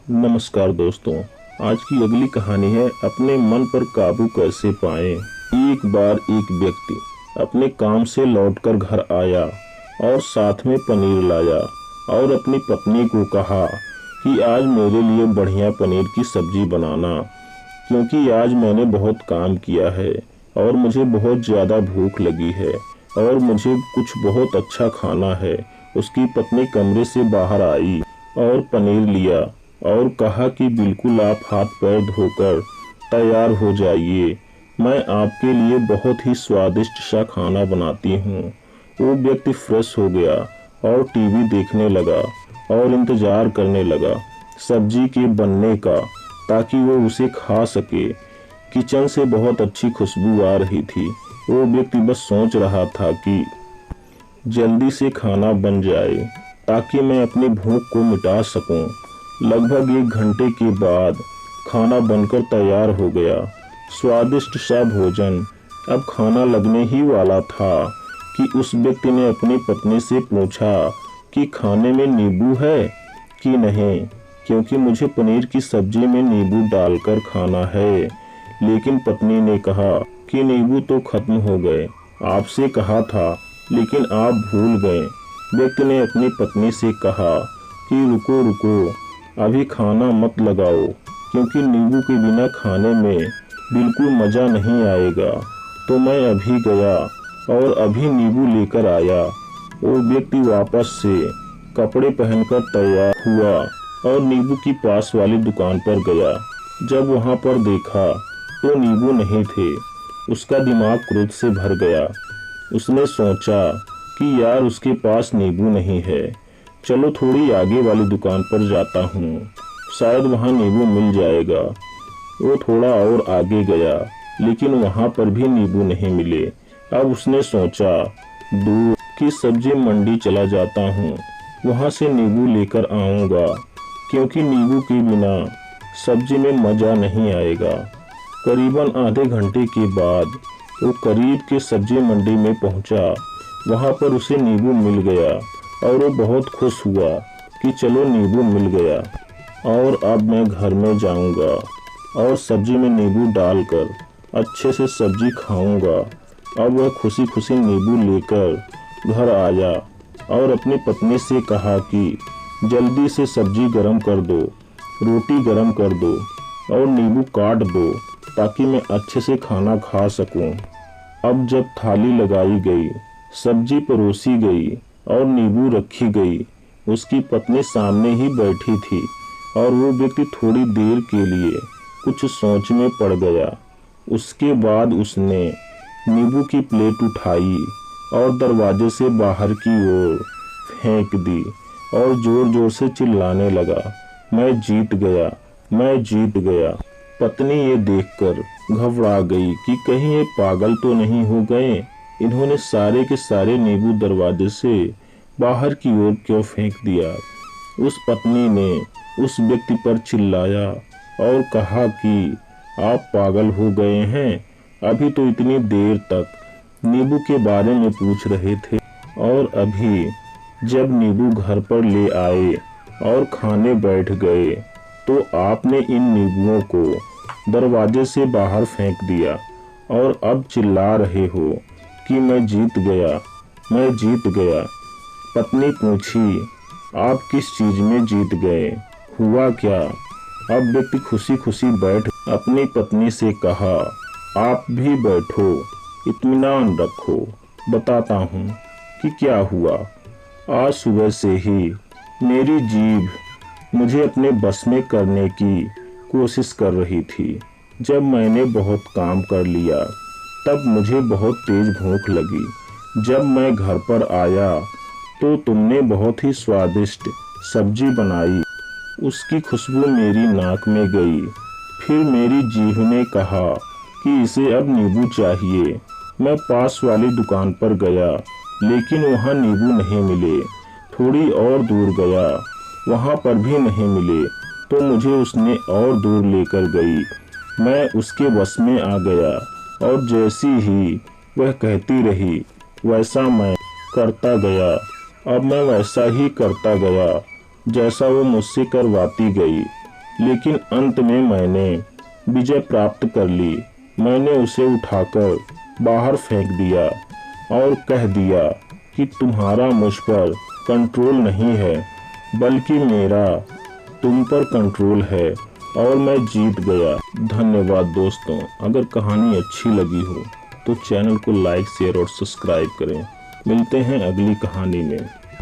नमस्कार दोस्तों। आज की अगली कहानी है अपने मन पर काबू कैसे पाएं। एक बार एक व्यक्ति अपने काम से लौटकर घर आया और साथ में पनीर लाया और अपनी पत्नी को कहा कि आज मेरे लिए बढ़िया पनीर की सब्जी बनाना, क्योंकि आज मैंने बहुत काम किया है और मुझे बहुत ज़्यादा भूख लगी है और मुझे कुछ बहुत अच्छा खाना है। उसकी पत्नी कमरे से बाहर आई और पनीर लिया और कहा कि बिल्कुल आप हाथ पैर धोकर तैयार हो जाइए, मैं आपके लिए बहुत ही स्वादिष्ट सा खाना बनाती हूँ। वो व्यक्ति फ्रेश हो गया और टीवी देखने लगा और इंतजार करने लगा सब्जी के बनने का, ताकि वो उसे खा सके। किचन से बहुत अच्छी खुशबू आ रही थी। वो व्यक्ति बस सोच रहा था कि जल्दी से खाना बन जाए ताकि मैं अपनी भूख को मिटा सकूं। लगभग 1 घंटे के बाद खाना बनकर तैयार हो गया। स्वादिष्ट सा भोजन अब खाना लगने ही वाला था कि उस व्यक्ति ने अपनी पत्नी से पूछा कि खाने में नींबू है कि नहीं, क्योंकि मुझे पनीर की सब्जी में नींबू डालकर खाना है। लेकिन पत्नी ने कहा कि नींबू तो खत्म हो गए, आपसे कहा था लेकिन आप भूल गए। व्यक्ति ने अपनी पत्नी से कहा कि रुको रुको, अभी खाना मत लगाओ, क्योंकि नींबू के बिना खाने में बिल्कुल मज़ा नहीं आएगा। तो मैं अभी गया और अभी नींबू लेकर आया। वो व्यक्ति वापस से कपड़े पहनकर तैयार हुआ और नींबू की पास वाली दुकान पर गया। जब वहां पर देखा तो नींबू नहीं थे। उसका दिमाग क्रोध से भर गया। उसने सोचा कि यार उसके पास नींबू नहीं है, चलो थोड़ी आगे वाली दुकान पर जाता हूँ, शायद वहाँ नींबू मिल जाएगा। वो थोड़ा और आगे गया लेकिन वहाँ पर भी नींबू नहीं मिले। अब उसने सोचा दूर की सब्जी मंडी चला जाता हूँ, वहाँ से नींबू लेकर आऊँगा, क्योंकि नींबू के बिना सब्जी में मज़ा नहीं आएगा। करीबन आधे घंटे के बाद वो करीब के सब्जी मंडी में पहुँचा। वहाँ पर उसे नींबू मिल गया और वो बहुत खुश हुआ कि चलो नींबू मिल गया और अब मैं घर में जाऊंगा और सब्जी में नींबू डालकर अच्छे से सब्जी खाऊंगा। अब वह खुशी खुशी नींबू लेकर घर आया और अपनी पत्नी से कहा कि जल्दी से सब्जी गरम कर दो, रोटी गरम कर दो और नींबू काट दो, ताकि मैं अच्छे से खाना खा सकूं। अब जब थाली लगाई गई, सब्जी परोसी गई और नींबू रखी गई, उसकी पत्नी सामने ही बैठी थी और वो व्यक्ति थोड़ी देर के लिए कुछ सोच में पड़ गया। उसके बाद उसने नींबू की प्लेट उठाई और दरवाजे से बाहर की ओर फेंक दी और जोर जोर से चिल्लाने लगा, मैं जीत गया, मैं जीत गया। पत्नी ये देखकर घबरा गई कि कहीं ये पागल तो नहीं हो गए, इन्होंने सारे के सारे नींबू दरवाजे से बाहर की ओर क्यों फेंक दिया। उस पत्नी ने उस व्यक्ति पर चिल्लाया और कहा कि आप पागल हो गए हैं, अभी तो इतनी देर तक नींबू के बारे में पूछ रहे थे और अभी जब नींबू घर पर ले आए और खाने बैठ गए तो आपने इन नींबुओं को दरवाजे से बाहर फेंक दिया और अब चिल्ला रहे हो कि मैं जीत गया, मैं जीत गया। पत्नी पूछी, आप किस चीज में जीत गए, हुआ क्या? अब व्यक्ति खुशी खुशी बैठ अपनी पत्नी से कहा, आप भी बैठो, इत्मीनान रखो, बताता हूँ कि क्या हुआ। आज सुबह से ही मेरी जीभ मुझे अपने बस में करने की कोशिश कर रही थी। जब मैंने बहुत काम कर लिया तब मुझे बहुत तेज भूख लगी। जब मैं घर पर आया तो तुमने बहुत ही स्वादिष्ट सब्जी बनाई, उसकी खुशबू मेरी नाक में गई। फिर मेरी जीभ ने कहा कि इसे अब नींबू चाहिए। मैं पास वाली दुकान पर गया लेकिन वहाँ नींबू नहीं मिले। थोड़ी और दूर गया, वहाँ पर भी नहीं मिले तो मुझे उसने और दूर लेकर गई। मैं उसके बस में आ गया और जैसी ही वह कहती रही वैसा मैं करता गया। अब मैं वैसा ही करता गया जैसा वो मुझसे करवाती गई लेकिन अंत में मैंने विजय प्राप्त कर ली। मैंने उसे उठाकर बाहर फेंक दिया और कह दिया कि तुम्हारा मुझ पर कंट्रोल नहीं है, बल्कि मेरा तुम पर कंट्रोल है और मैं जीत गया। धन्यवाद दोस्तों। अगर कहानी अच्छी लगी हो तो चैनल को लाइक, शेयर और सब्सक्राइब करें। मिलते हैं अगली कहानी में।